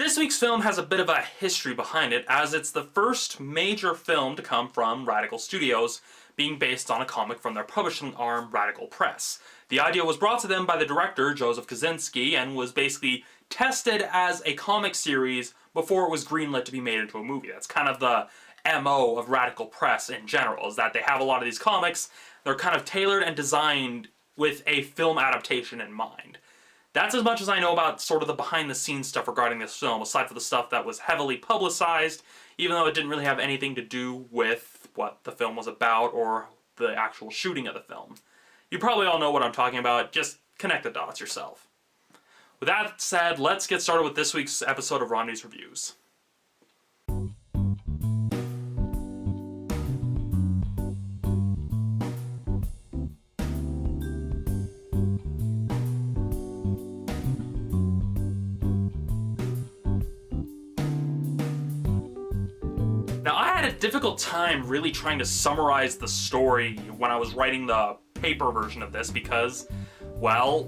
This week's film has a bit of a history behind it, as it's the first major film to come from Radical Studios, being based on a comic from their publishing arm, Radical Press. The idea was brought to them by the director, Joseph Kosinski, and was basically tested as a comic series before it was greenlit to be made into a movie. That's kind of the MO of Radical Press in general, is that they have a lot of these comics, they're kind of tailored and designed with a film adaptation in mind. That's as much as I know about sort of the behind-the-scenes stuff regarding this film, aside from the stuff that was heavily publicized, even though it didn't really have anything to do with what the film was about or the actual shooting of the film. You probably all know what I'm talking about, just connect the dots yourself. With that said, let's get started with this week's episode of Romney's Reviews. Now, I had a difficult time really trying to summarize the story when I was writing the paper version of this because, well,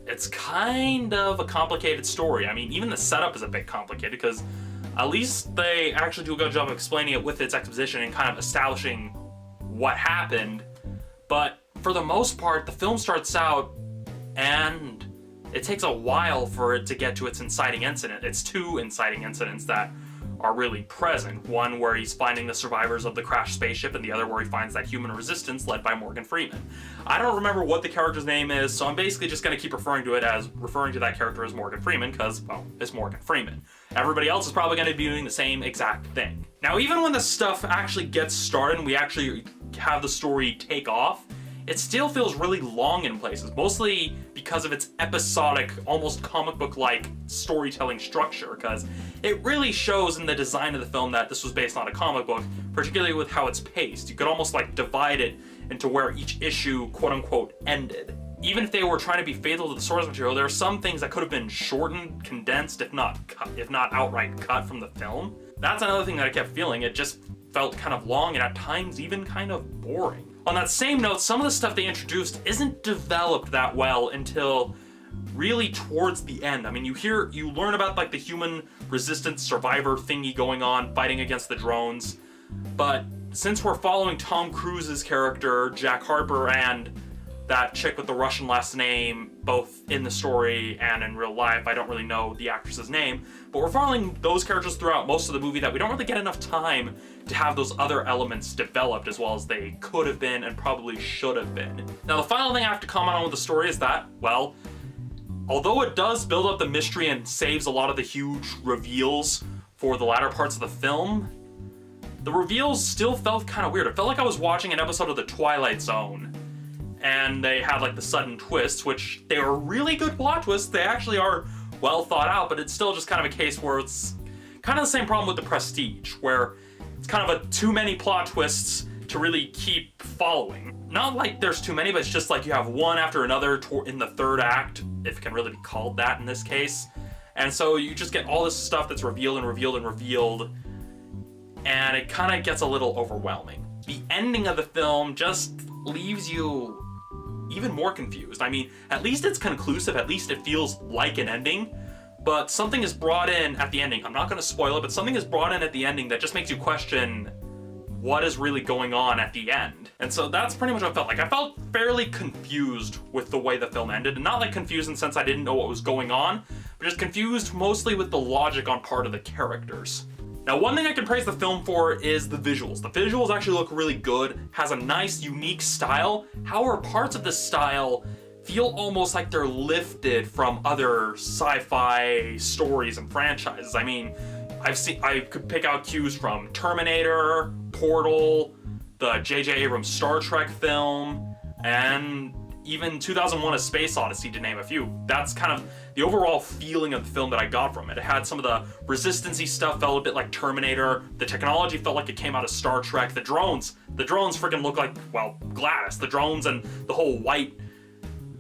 it's kind of a complicated story. I mean, even the setup is a bit complicated because at least they actually do a good job of explaining it with its exposition and kind of establishing what happened. But for the most part, the film starts out and it takes a while for it to get to its inciting incident. It's two inciting incidents that are really present. One where he's finding the survivors of the crashed spaceship, and the other where he finds that human resistance led by Morgan Freeman. I don't remember what the character's name is, so I'm basically just going to keep referring to that character as Morgan Freeman, because, well, it's Morgan Freeman. Everybody else is probably going to be doing the same exact thing. Now, even when the stuff actually gets started and we actually have the story take off, it still feels really long in places, mostly because of its episodic, almost comic book-like storytelling structure, because it really shows in the design of the film that this was based on a comic book, particularly with how it's paced. You could almost like divide it into where each issue, quote-unquote, ended. Even if they were trying to be faithful to the source material, there are some things that could have been shortened, condensed, if not outright cut from the film. That's another thing that I kept feeling. It just felt kind of long and at times even kind of boring. On that same note, some of the stuff they introduced isn't developed that well until really towards the end. I mean, you learn about like the human resistance survivor thingy going on, fighting against the drones, but since we're following Tom Cruise's character, Jack Harper, and that chick with the Russian last name, both in the story and in real life, I don't really know the actress's name, but we're following those characters throughout most of the movie that we don't really get enough time to have those other elements developed as well as they could have been and probably should have been. Now, the final thing I have to comment on with the story is that, well, although it does build up the mystery and saves a lot of the huge reveals for the latter parts of the film, the reveals still felt kind of weird. It felt like I was watching an episode of The Twilight Zone, and they had like the sudden twists, which they are really good plot twists. They actually are well thought out, but it's still just kind of a case where it's kind of the same problem with The Prestige, where it's kind of too many plot twists to really keep following. Not like there's too many, but it's just like you have one after another in the third act, if it can really be called that in this case. And so you just get all this stuff that's revealed and revealed and revealed, and it kind of gets a little overwhelming. The ending of the film just leaves you even more confused. I mean, at least it's conclusive, at least it feels like an ending, but something is brought in at the ending. I'm not going to spoil it, but something is brought in at the ending that just makes you question what is really going on at the end. And so that's pretty much what I felt like. I felt fairly confused with the way the film ended, and not like confused in the sense I didn't know what was going on, but just confused mostly with the logic on part of the characters. Now, one thing I can praise the film for is the visuals. The visuals actually look really good, has a nice, unique style. However, parts of this style feel almost like they're lifted from other sci-fi stories and franchises. I mean, I could pick out cues from Terminator, Portal, the J.J. Abrams Star Trek film, and even 2001: A Space Odyssey, to name a few. That's kind of the overall feeling of the film that I got from it. It had some of the resistance-y stuff, felt a bit like Terminator. The technology felt like it came out of Star Trek. The drones freaking look like, well, Gladys. The drones and the whole white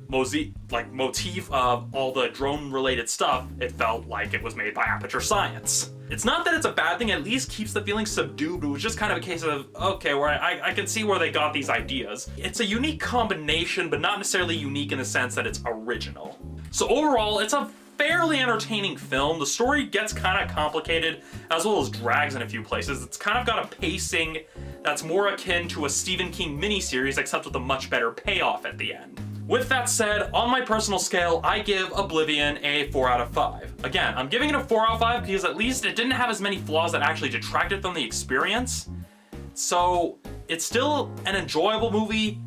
motif of all the drone-related stuff, it felt like it was made by Aperture Science. It's not that it's a bad thing, it at least keeps the feeling subdued. It was just kind of a case of, okay, where I can see where they got these ideas. It's a unique combination, but not necessarily unique in the sense that it's original. So overall, it's a fairly entertaining film. The story gets kind of complicated, as well as drags in a few places. It's kind of got a pacing that's more akin to a Stephen King miniseries, except with a much better payoff at the end. With that said, on my personal scale, I give Oblivion a 4 out of 5. Again, I'm giving it a 4 out of 5 because at least it didn't have as many flaws that actually detracted from the experience. So it's still an enjoyable movie,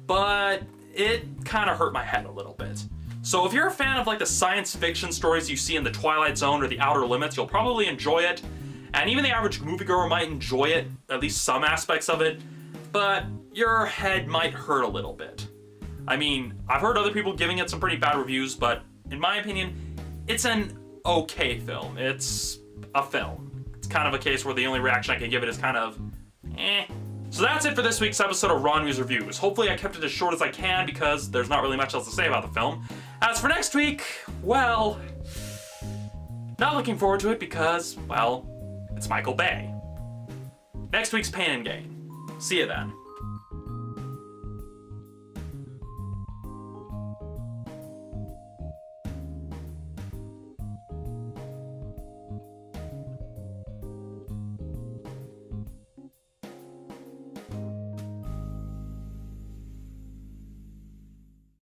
but it kind of hurt my head a little bit. So if you're a fan of like the science fiction stories you see in the Twilight Zone or the Outer Limits, you'll probably enjoy it. And even the average moviegoer might enjoy it, at least some aspects of it, but your head might hurt a little bit. I mean, I've heard other people giving it some pretty bad reviews, but in my opinion, it's an okay film. It's a film. It's kind of a case where the only reaction I can give it is kind of, eh. So that's it for this week's episode of Raw News Reviews. Hopefully I kept it as short as I can because there's not really much else to say about the film. As for next week, well, not looking forward to it because, well, it's Michael Bay. Next week's Pain and Gain. See you then.